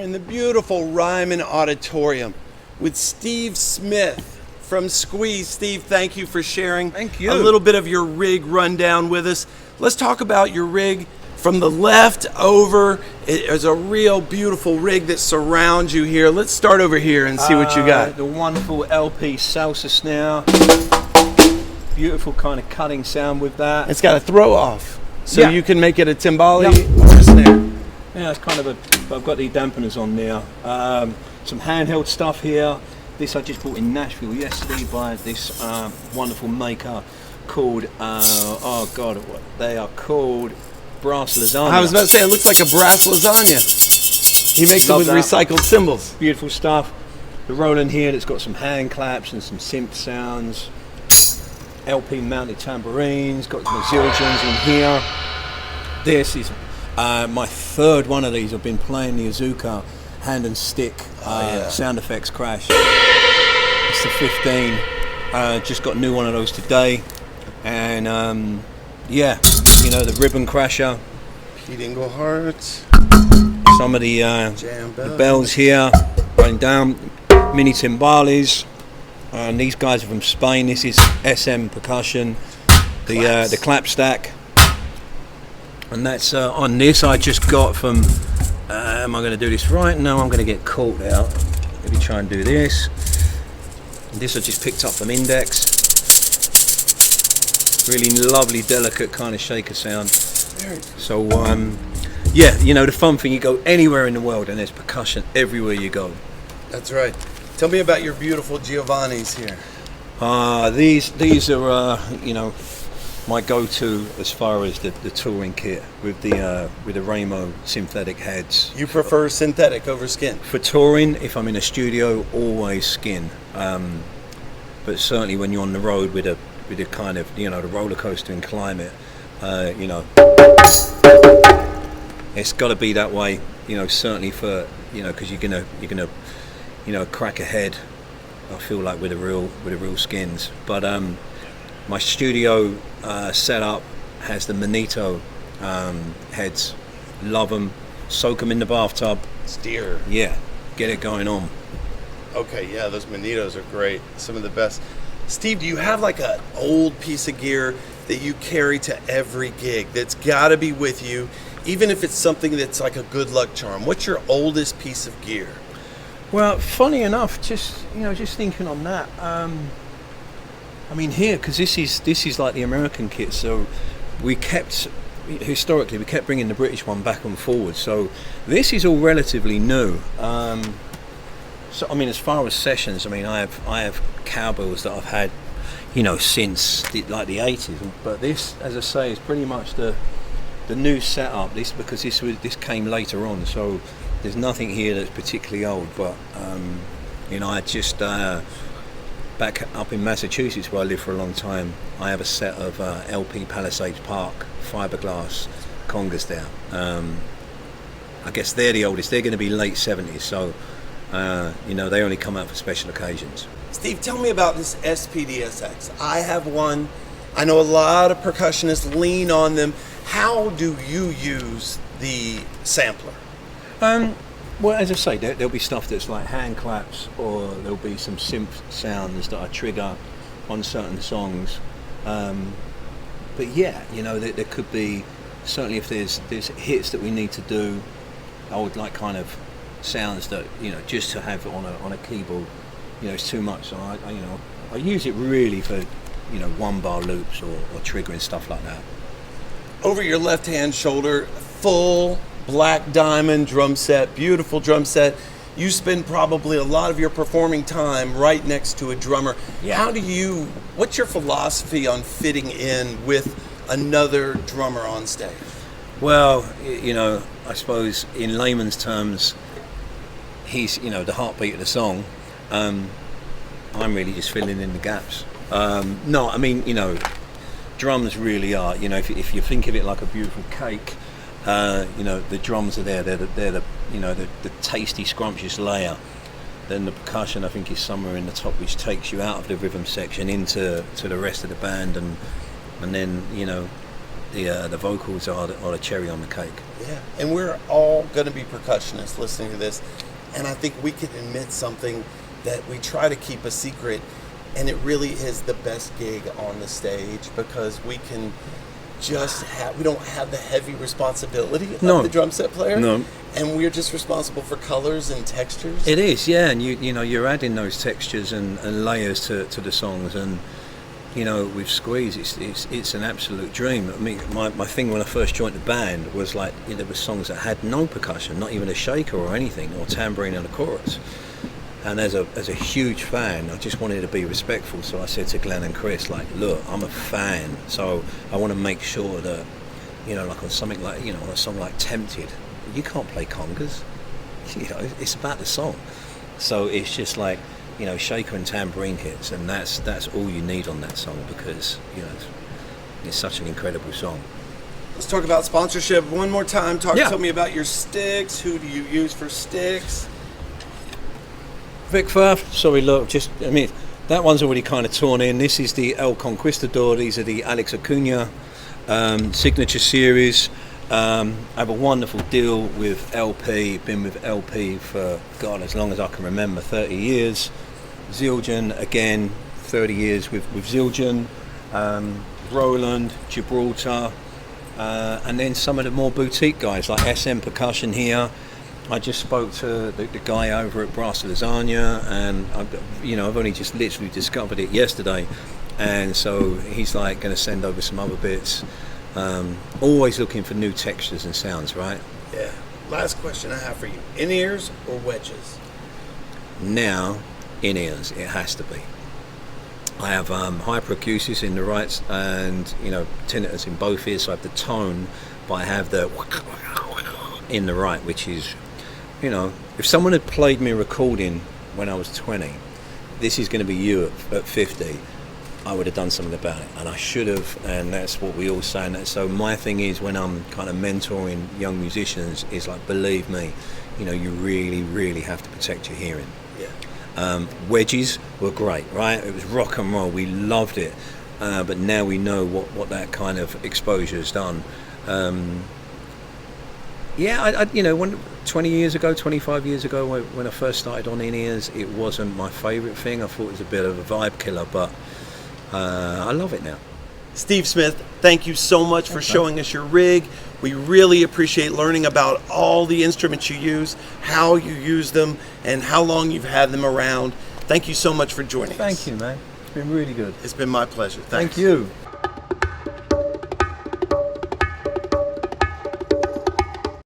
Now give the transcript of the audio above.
in the beautiful Ryman Auditorium with Steve Smith from Squeeze. Steve, thank you for sharing Thank you. a little bit of your rig rundown with us. Let's talk about your rig from the left over. There's a real beautiful rig that surrounds you here. Let's start over here and see what you got. The wonderful LP salsa snare. Beautiful kind of cutting sound with that. It's got a throw off, so Yeah. you can make it a timbale Yeah. or a snare. Yeah, it's kind of I've got the dampeners on there. Some handheld stuff here. This I just bought in Nashville yesterday by this wonderful maker called, oh God, what they are called, Brass Lasagna. I was about to say, it looks like a brass lasagna. He makes Love them with that. recycled cymbals. Beautiful stuff. The Roland here that's got some hand claps and some synth sounds. LP mounted tambourines, got some zildjians in here. This is my third one of these. I've been playing the Azuka hand and stick sound effects crash. It's the 15. Just got a new one of those today. And yeah, you know, the ribbon crasher. Pete Englehart. Some of the Jam bells here, running down, mini timbales. And these guys are from Spain. This is SM Percussion, the clap stack. And that's on this I just got from, am I going to do this right? No, I'm going to get caught out. Let me try and do this. And this I just picked up from Index. Really lovely, delicate kind of shaker sound. So yeah, you know, the fun thing, you go anywhere in the world and there's percussion everywhere you go. That's right. Tell me about your beautiful Giovanni's here. These are you know, my go-to as far as the touring kit with the Ramo synthetic heads. You prefer synthetic over skin? For touring, if I'm in a studio, always skin. But certainly when you're on the road with a kind of, you know, the roller coaster and climate, you know, it's got to be that way. You know, certainly for, you know, because you're gonna you know, crack a head, I feel like with the real skins. But my studio setup has the Manito heads. Love them. Soak them in the bathtub. Steer. Yeah, get it going on. Okay, yeah, those Manitos are great. Some of the best. Steve, do you have like an old piece of gear that you carry to every gig that's got to be with you, even if it's something that's like a good luck charm? What's your oldest piece of gear? Well, funny enough, just thinking on that. I mean, here, because this is like the American kit, so historically we kept bringing the British one back and forward. So this is all relatively new. So I mean, as far as sessions, I mean, I have cowbells that I've had, you know, since the 80s. But this, as I say, is pretty much the new setup. Because this came later on, so. There's nothing here that's particularly old, but you know, I just back up in Massachusetts where I lived for a long time, I have a set of LP Palisades Park fiberglass congas there. I guess they're the oldest. They're going to be late 70s, so you know, they only come out for special occasions. Steve, tell me about this SPDSX. I have one. I know a lot of percussionists lean on them. How do you use the sampler? Well, as I say, there'll be stuff that's like hand claps, or there'll be some synth sounds that I trigger on certain songs. But yeah, you know, there could be, certainly if there's hits that we need to do, I would like kind of sounds that, you know, just to have on a keyboard, you know, it's too much. So I use it really for, you know, one bar loops or triggering stuff like that. Over your left hand shoulder, full black diamond drum set, beautiful drum set. You spend probably a lot of your performing time right next to a drummer. Yeah. What's your philosophy on fitting in with another drummer on stage? Well, you know, I suppose in layman's terms, he's, you know, the heartbeat of the song. I'm really just filling in the gaps. No, I mean, you know, drums really are, you know, if you think of it like a beautiful cake, you know, the drums are there. They're the you know, the tasty, scrumptious layer. Then the percussion, I think, is somewhere in the top, which takes you out of the rhythm section into the rest of the band, and then, you know, the vocals are the cherry on the cake. Yeah, and we're all going to be percussionists listening to this, and I think we can admit something that we try to keep a secret, and it really is the best gig on the stage because we can just we don't have the heavy responsibility of the drum set player. No. And we're just responsible for colors and textures. It is, yeah, and you know you're adding those textures and layers to the songs, and you know with Squeeze it's an absolute dream. I mean, my thing when I first joined the band was like there were songs that had no percussion, not even a shaker or anything, or tambourine and a chorus. And as a huge fan, I just wanted to be respectful. So I said to Glenn and Chris, like, look, I'm a fan, so I want to make sure that, you know, like on something like, you know, on a song like Tempted, you can't play congas. You know, it's about the song. So it's just like, you know, shaker and tambourine hits, and that's all you need on that song because, you know, it's such an incredible song. Let's talk about sponsorship one more time. Tell me about your sticks. Who do you use for sticks? Vic Firth, sorry, look, I mean, that one's already kind of torn in. This is the El Conquistador. These are the Alex Acuna signature series. I have a wonderful deal with LP. Been with LP for, God, as long as I can remember, 30 years. Zildjian, again, 30 years with Zildjian. Roland, Gibraltar. And then some of the more boutique guys like SM Percussion here. I just spoke to the guy over at Brass Lasagna, and I've only just literally discovered it yesterday, and so he's like going to send over some other bits. Always looking for new textures and sounds, right? Yeah. Last question I have for you: in-ears or wedges? Now, in-ears. It has to be. I have hyperacusis in the right, and tinnitus in both ears. So I have the tone, but I have the in the right, which is. You know, if someone had played me a recording when I was 20, this is going to be you at 50, I would have done something about it, and I should have, and that's what we all say. And so my thing is, when I'm kind of mentoring young musicians, is like, believe me, you know, you really, really have to protect your hearing. Yeah. Wedges were great, right? It was rock and roll. We loved it, but now we know what that kind of exposure has done. When 20 years ago, 25 years ago, when I first started on in-ears, it wasn't my favourite thing. I thought it was a bit of a vibe killer, but I love it now. Steve Smith, thank you so much for showing us your rig. We really appreciate learning about all the instruments you use, how you use them, and how long you've had them around. Thank you so much for joining us. Thank you, man. It's been really good. It's been my pleasure. Thanks. Thank you.